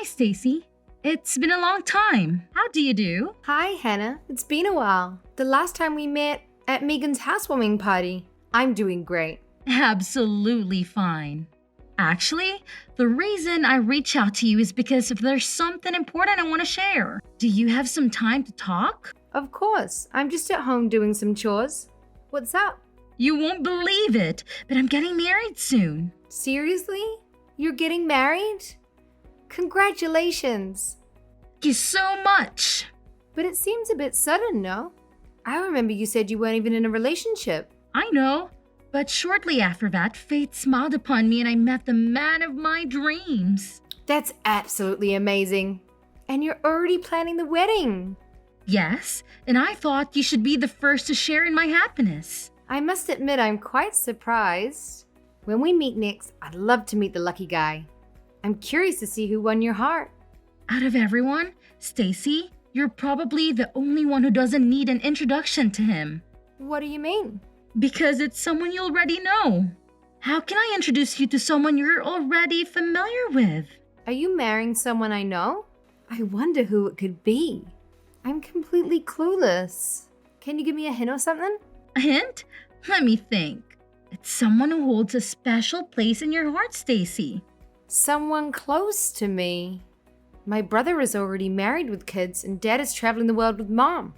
Stacy. It's been a long time. How do you do? Hi, Hannah. It's been a while. The last time we met at Megan's housewarming party. I'm doing great. Absolutely fine. Actually, the reason I reach out to you is because there's something important I want to share. Do you have some time to talk? Of course. I'm just at home doing some chores. What's up? You won't believe it, but I'm getting married soon. Seriously? You're getting married? Congratulations. Thank you so much. But it seems a bit sudden, no? I remember you said you weren't even in a relationship. I know, but shortly after that, fate smiled upon me and I met the man of my dreams. That's absolutely amazing. And you're already planning the wedding. Yes, and I thought you should be the first to share in my happiness. I must admit I'm quite surprised. When we meet next, I'd love to meet the lucky guy. I'm curious to see who won your heart. Out of everyone, Stacy, you're probably the only one who doesn't need an introduction to him. What do you mean? Because it's someone you already know. How can I introduce you to someone you're already familiar with? Are you marrying someone I know? I wonder who it could be. I'm completely clueless. Can you give me a hint or something? A hint? Let me think. It's someone who holds a special place in your heart, Stacy. Someone close to me. My brother is already married with kids and Dad is traveling the world with Mom.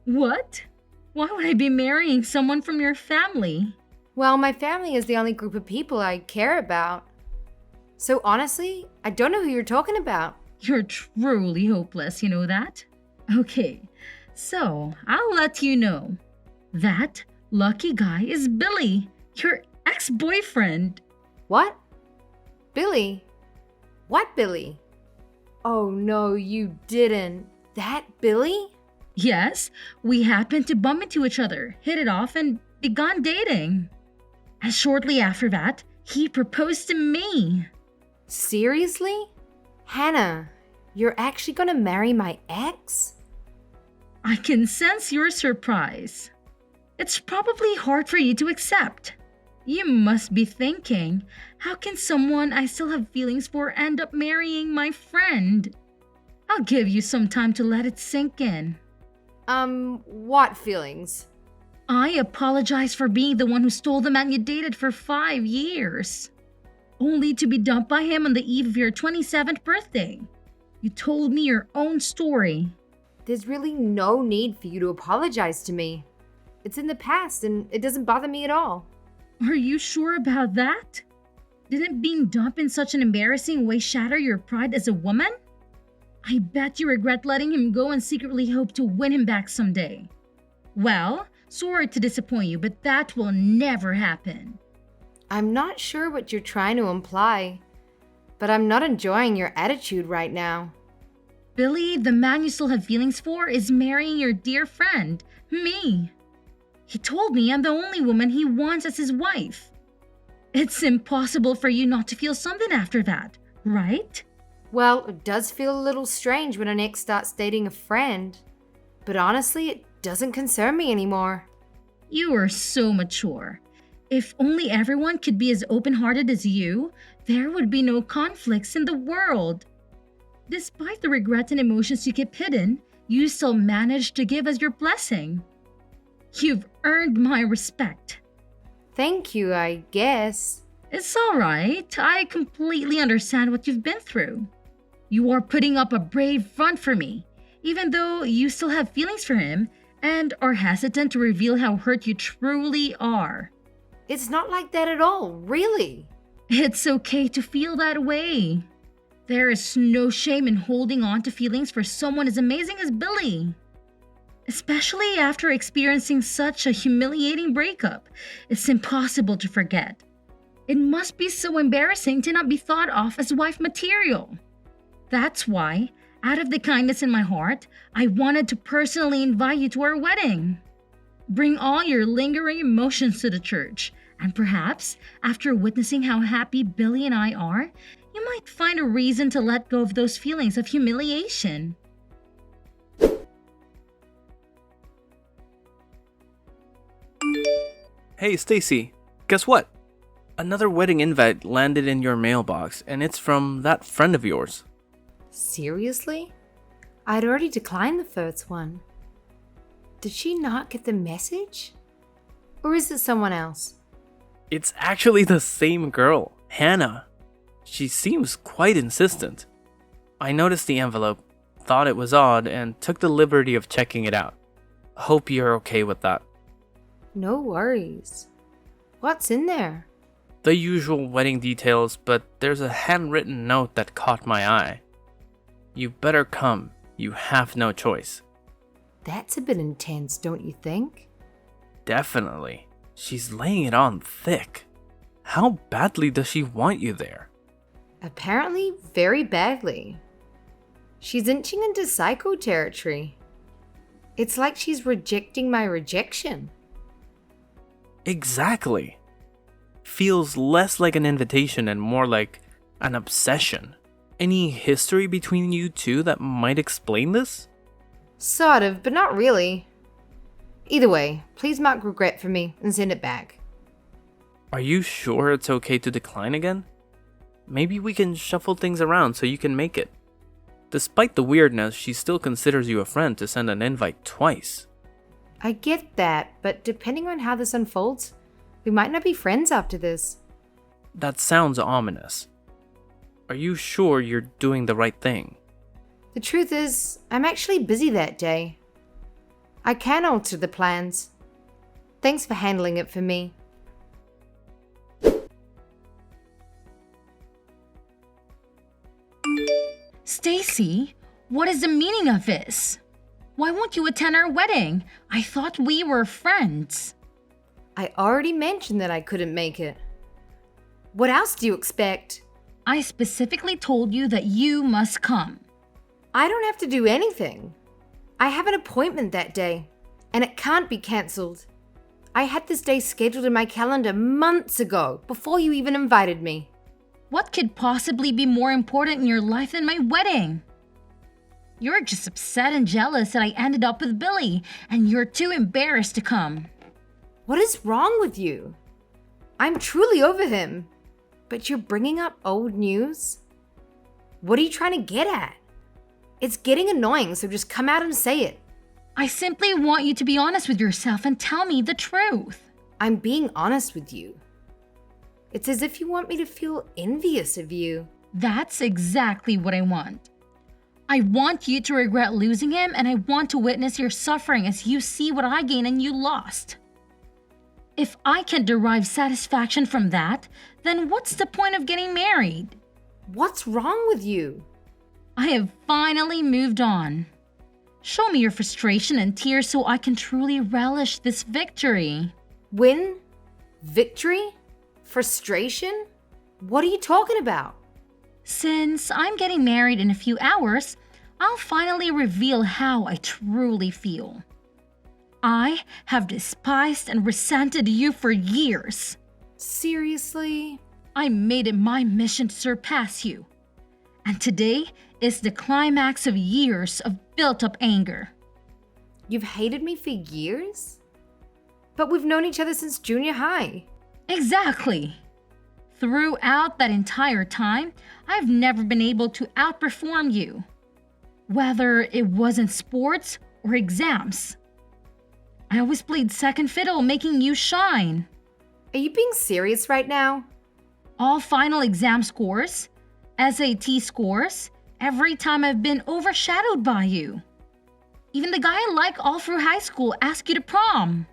What? Why would I be marrying someone from your family? Well, my family is the only group of people I care about. So honestly, I don't know who you're talking about. You're truly hopeless, you know that? Okay, so I'll let you know. That lucky guy is Billy, your ex-boyfriend. What? Billy? What Billy? Oh no, you didn't. That Billy? Yes, we happened to bump into each other, hit it off, and began dating. And shortly after that, he proposed to me. Seriously? Hannah, you're actually gonna marry my ex? I can sense your surprise. It's probably hard for you to accept. You must be thinking, how can someone I still have feelings for end up marrying my friend? I'll give you some time to let it sink in. What feelings? I apologize for being the one who stole the man you dated for 5 years. Only to be dumped by him on the eve of your 27th birthday. You told me your own story. There's really no need for you to apologize to me. It's in the past and it doesn't bother me at all. Are you sure about that? Didn't being dumped in such an embarrassing way shatter your pride as a woman? I bet you regret letting him go and secretly hope to win him back someday. Well, sorry to disappoint you, but that will never happen. I'm not sure what you're trying to imply, but I'm not enjoying your attitude right now. Billy, the man you still have feelings for, is marrying your dear friend, me. He told me I'm the only woman he wants as his wife. It's impossible for you not to feel something after that, right? Well, it does feel a little strange when an ex starts dating a friend, but honestly, it doesn't concern me anymore. You are so mature. If only everyone could be as open-hearted as you, there would be no conflicts in the world. Despite the regret and emotions you keep hidden, you still managed to give us your blessing. You've earned my respect. Thank you, I guess. It's all right. I completely understand what you've been through. You are putting up a brave front for me, even though you still have feelings for him and are hesitant to reveal how hurt you truly are. It's not like that at all, really. It's okay to feel that way. There is no shame in holding on to feelings for someone as amazing as Billy. Especially after experiencing such a humiliating breakup, it's impossible to forget. It must be so embarrassing to not be thought of as wife material. That's why, out of the kindness in my heart, I wanted to personally invite you to our wedding. Bring all your lingering emotions to the church, and perhaps, after witnessing how happy Billy and I are, you might find a reason to let go of those feelings of humiliation. Hey, Stacy, guess what? Another wedding invite landed in your mailbox, and it's from that friend of yours. Seriously? I'd already declined the first one. Did she not get the message? Or is it someone else? It's actually the same girl, Hannah. She seems quite insistent. I noticed the envelope, thought it was odd, and took the liberty of checking it out. Hope you're okay with that. No worries. What's in there? The usual wedding details, but there's a handwritten note that caught my eye. You better come. You have no choice. That's a bit intense, don't you think? Definitely. She's laying it on thick. How badly does she want you there? Apparently, very badly. She's inching into psycho territory. It's like she's rejecting my rejection. Exactly. Feels less like an invitation and more like an obsession. Any history between you two that might explain this? Sort of, but not really. Either way, please mark regret for me and send it back. Are you sure it's okay to decline again? Maybe we can shuffle things around so you can make it. Despite the weirdness, she still considers you a friend to send an invite twice. I get that, but depending on how this unfolds, we might not be friends after this. That sounds ominous. Are you sure you're doing the right thing? The truth is, I'm actually busy that day. I can alter the plans. Thanks for handling it for me. Stacy, what is the meaning of this? Why won't you attend our wedding? I thought we were friends. I already mentioned that I couldn't make it. What else do you expect? I specifically told you that you must come. I don't have to do anything. I have an appointment that day, and it can't be cancelled. I had this day scheduled in my calendar months ago, before you even invited me. What could possibly be more important in your life than my wedding? You're just upset and jealous that I ended up with Billy, and you're too embarrassed to come. What is wrong with you? I'm truly over him. But you're bringing up old news? What are you trying to get at? It's getting annoying, so just come out and say it. I simply want you to be honest with yourself and tell me the truth. I'm being honest with you. It's as if you want me to feel envious of you. That's exactly what I want. I want you to regret losing him, and I want to witness your suffering as you see what I gained and you lost. If I can derive satisfaction from that, then what's the point of getting married? What's wrong with you? I have finally moved on. Show me your frustration and tears so I can truly relish this victory. Win? Victory? Frustration? What are you talking about? Since I'm getting married in a few hours, I'll finally reveal how I truly feel. I have despised and resented you for years. Seriously? I made it my mission to surpass you. And today is the climax of years of built-up anger. You've hated me for years? But we've known each other since junior high. Exactly. Throughout that entire time, I've never been able to outperform you. Whether it was in sports or exams. I always played second fiddle, making you shine. Are you being serious right now? All final exam scores, SAT scores, every time I've been overshadowed by you. Even the guy I like all through high school asked you to prom.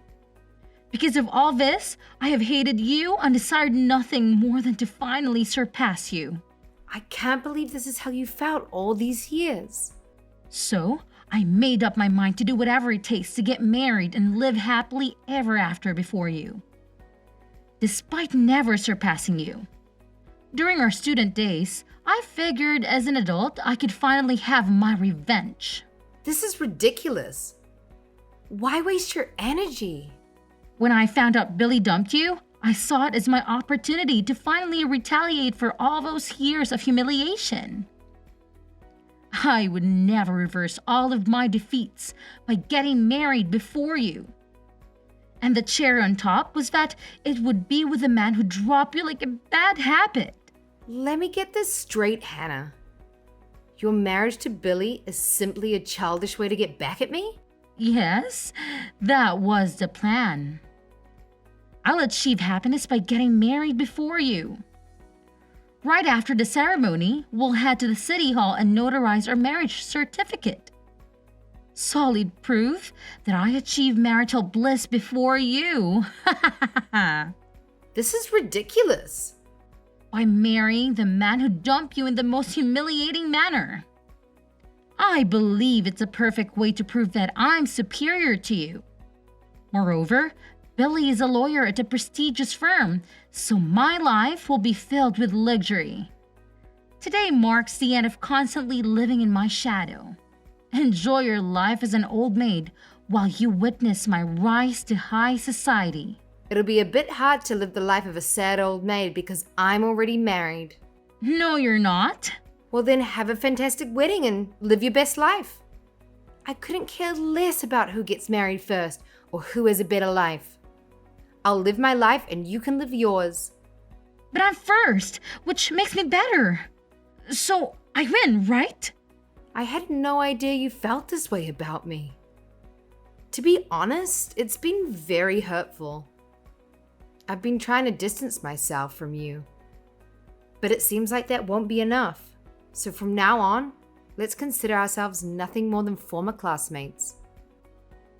Because of all this, I have hated you and desired nothing more than to finally surpass you. I can't believe this is how you felt all these years. So, I made up my mind to do whatever it takes to get married and live happily ever after before you. Despite never surpassing you. During our student days, I figured as an adult I could finally have my revenge. This is ridiculous. Why waste your energy? When I found out Billy dumped you, I saw it as my opportunity to finally retaliate for all those years of humiliation. I would never reverse all of my defeats by getting married before you. And the cherry on top was that it would be with a man who'd drop you like a bad habit. Let me get this straight, Hannah. Your marriage to Billy is simply a childish way to get back at me? Yes, that was the plan. I'll achieve happiness by getting married before you. Right after the ceremony, we'll head to the city hall and notarize our marriage certificate. Solid proof that I achieved marital bliss before you. This is ridiculous. By marrying the man who dumped you in the most humiliating manner. I believe it's a perfect way to prove that I'm superior to you. Moreover, Billy is a lawyer at a prestigious firm, so my life will be filled with luxury. Today marks the end of constantly living in my shadow. Enjoy your life as an old maid while you witness my rise to high society. It'll be a bit hard to live the life of a sad old maid because I'm already married. No, you're not. Well, then have a fantastic wedding and live your best life. I couldn't care less about who gets married first or who has a better life. I'll live my life and you can live yours. But I'm first, which makes me better. So I win, right? I had no idea you felt this way about me. To be honest, it's been very hurtful. I've been trying to distance myself from you. But it seems like that won't be enough. So from now on, let's consider ourselves nothing more than former classmates.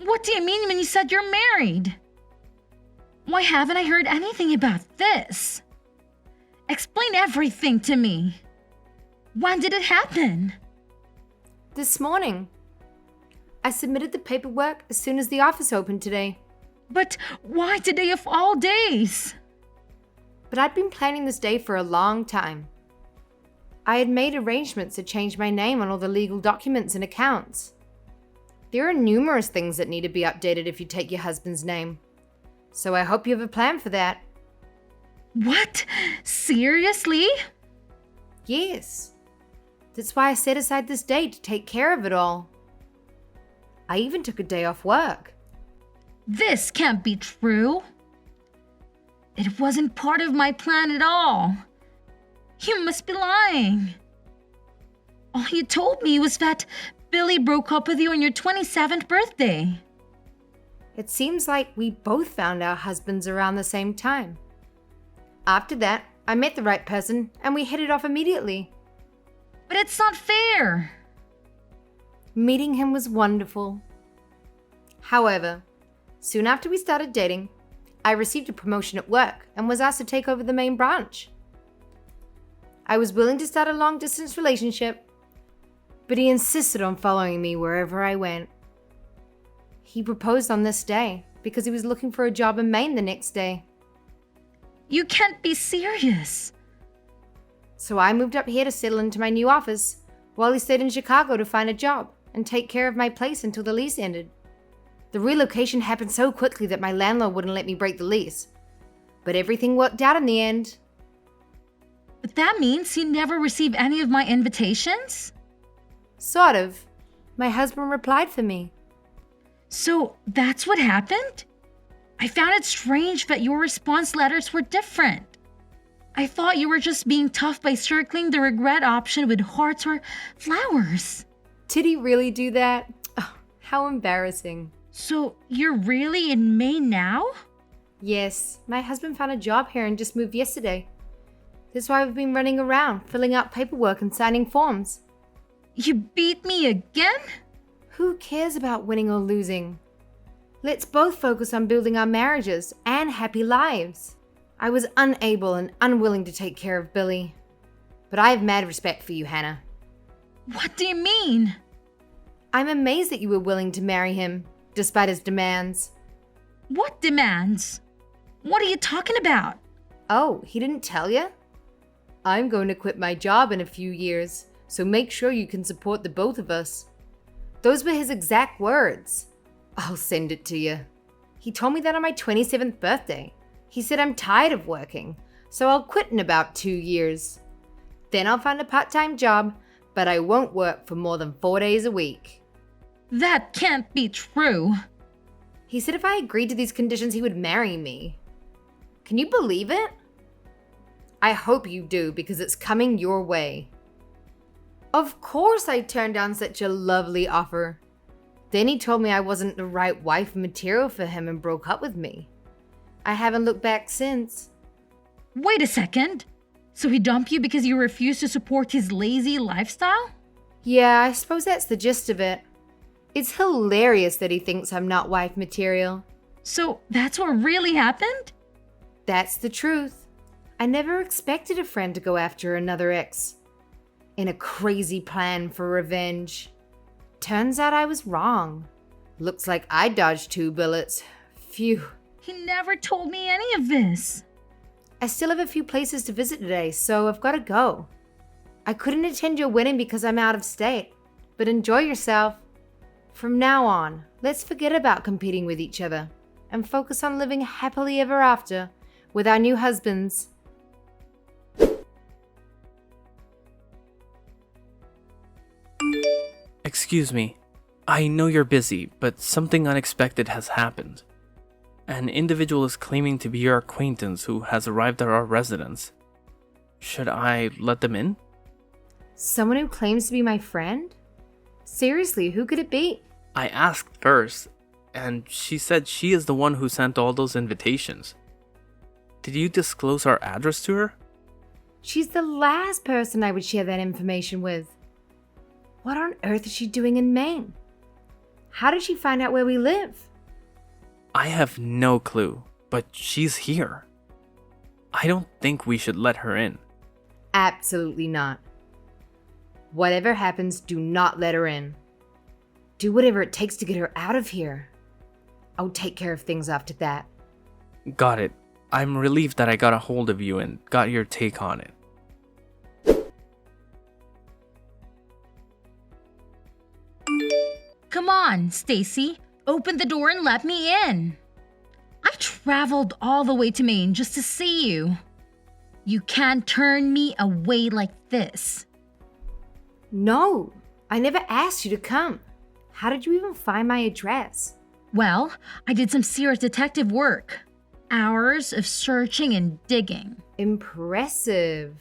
What do you mean when you said you're married? Why haven't I heard anything about this? Explain everything to me. When did it happen? This morning. I submitted the paperwork as soon as the office opened today. But why today of all days? But I'd been planning this day for a long time. I had made arrangements to change my name on all the legal documents and accounts. There are numerous things that need to be updated if you take your husband's name. So I hope you have a plan for that. What? Seriously? Yes. That's why I set aside this day to take care of it all. I even took a day off work. This can't be true. It wasn't part of my plan at all. You must be lying. All you told me was that Billy broke up with you on your 27th birthday. It seems like we both found our husbands around the same time. After that, I met the right person and we hit it off immediately. But it's not fair. Meeting him was wonderful. However, soon after we started dating, I received a promotion at work and was asked to take over the main branch. I was willing to start a long-distance relationship, but he insisted on following me wherever I went. He proposed on this day because he was looking for a job in Maine the next day. You can't be serious. So I moved up here to settle into my new office while he stayed in Chicago to find a job and take care of my place until the lease ended. The relocation happened so quickly that my landlord wouldn't let me break the lease. But everything worked out in the end. But that means you never received any of my invitations? Sort of. My husband replied for me. So that's what happened? I found it strange that your response letters were different. I thought you were just being tough by circling the regret option with hearts or flowers. Did he really do that? Oh, how embarrassing. So you're really in Maine now? Yes, my husband found a job here and just moved yesterday. That's why we've been running around, filling out paperwork and signing forms. You beat me again? Who cares about winning or losing? Let's both focus on building our marriages and happy lives. I was unable and unwilling to take care of Billy. But I have mad respect for you, Hannah. What do you mean? I'm amazed that you were willing to marry him, despite his demands. What demands? What are you talking about? Oh, he didn't tell you? I'm going to quit my job in a few years, so make sure you can support the both of us. Those were his exact words. I'll send it to you. He told me that on my 27th birthday. He said I'm tired of working, so I'll quit in about 2 years. Then I'll find a part-time job, but I won't work for more than 4 days a week. That can't be true. He said if I agreed to these conditions, he would marry me. Can you believe it? I hope you do, because it's coming your way. Of course I turned down such a lovely offer. Then he told me I wasn't the right wife material for him and broke up with me. I haven't looked back since. Wait a second. So he dumped you because you refused to support his lazy lifestyle? Yeah, I suppose that's the gist of it. It's hilarious that he thinks I'm not wife material. So that's what really happened? That's the truth. I never expected a friend to go after another ex. In a crazy plan for revenge. Turns out I was wrong. Looks like I dodged 2 bullets. Phew. He never told me any of this. I still have a few places to visit today, so I've got to go. I couldn't attend your wedding because I'm out of state. But enjoy yourself. From now on, let's forget about competing with each other and focus on living happily ever after with our new husbands. Excuse me. I know you're busy, but something unexpected has happened. An individual is claiming to be your acquaintance who has arrived at our residence. Should I let them in? Someone who claims to be my friend? Seriously, who could it be? I asked first, and she said she is the one who sent all those invitations. Did you disclose our address to her? She's the last person I would share that information with. What on earth is she doing in Maine? How did she find out where we live? I have no clue, but she's here. I don't think we should let her in. Absolutely not. Whatever happens, do not let her in. Do whatever it takes to get her out of here. I'll take care of things after that. Got it. I'm relieved that I got a hold of you and got your take on it. Come on, Stacy. Open the door and let me in. I traveled all the way to Maine just to see you. You can't turn me away like this. No, I never asked you to come. How did you even find my address? Well, I did some serious detective work. Hours of searching and digging. Impressive.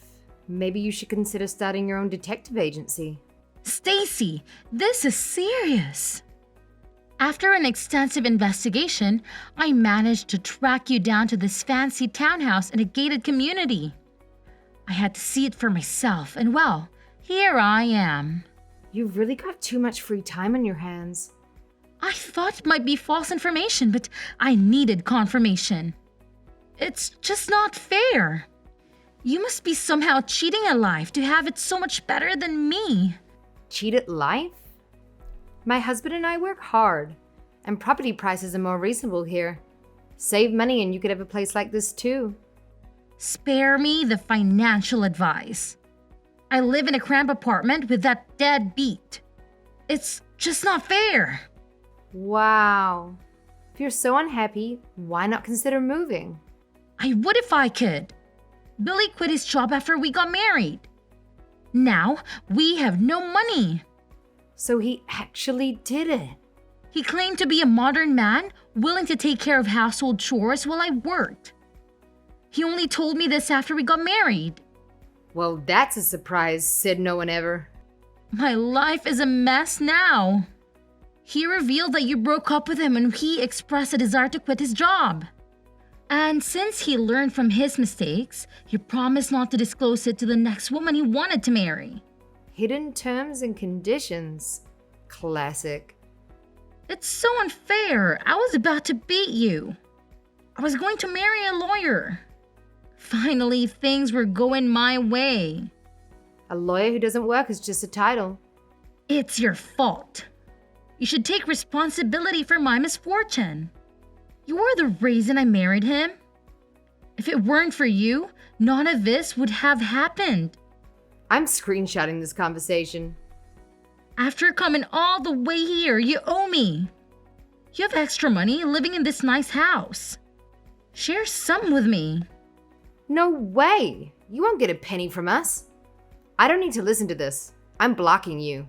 Maybe you should consider starting your own detective agency. Stacy, this is serious. After an extensive investigation, I managed to track you down to this fancy townhouse in a gated community. I had to see it for myself, and well, here I am. You've really got too much free time on your hands. I thought it might be false information, but I needed confirmation. It's just not fair. You must be somehow cheating at life to have it so much better than me. Cheat at life? My husband and I work hard, and property prices are more reasonable here. Save money and you could have a place like this too. Spare me the financial advice. I live in a cramped apartment with that deadbeat. It's just not fair. Wow. If you're so unhappy, why not consider moving? I would if I could. Billy quit his job after we got married. Now we have no money. So he actually did it. He claimed to be a modern man, willing to take care of household chores while I worked. He only told me this after we got married. Well, that's a surprise, said no one ever. My life is a mess now. He revealed that you broke up with him and he expressed a desire to quit his job. And since he learned from his mistakes, he promised not to disclose it to the next woman he wanted to marry. Hidden terms and conditions. Classic. It's so unfair. I was about to beat you. I was going to marry a lawyer. Finally, things were going my way. A lawyer who doesn't work is just a title. It's your fault. You should take responsibility for my misfortune. You are the reason I married him. If it weren't for you, none of this would have happened. I'm screenshotting this conversation. After coming all the way here, you owe me. You have extra money living in this nice house. Share some with me. No way! You won't get a penny from us. I don't need to listen to this. I'm blocking you.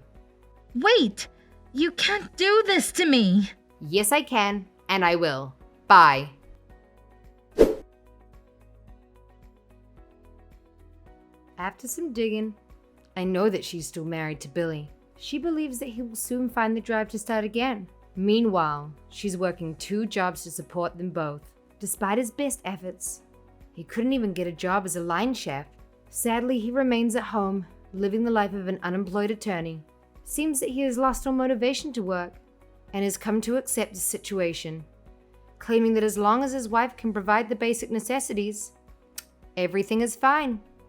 Wait! You can't do this to me! Yes, I can, and I will. Bye. After some digging, I know that she's still married to Billy. She believes that he will soon find the drive to start again. Meanwhile, she's working 2 jobs to support them both. Despite his best efforts, he couldn't even get a job as a line chef. Sadly, he remains at home, living the life of an unemployed attorney. Seems that he has lost all motivation to work and has come to accept the situation, claiming that as long as his wife can provide the basic necessities, everything is fine.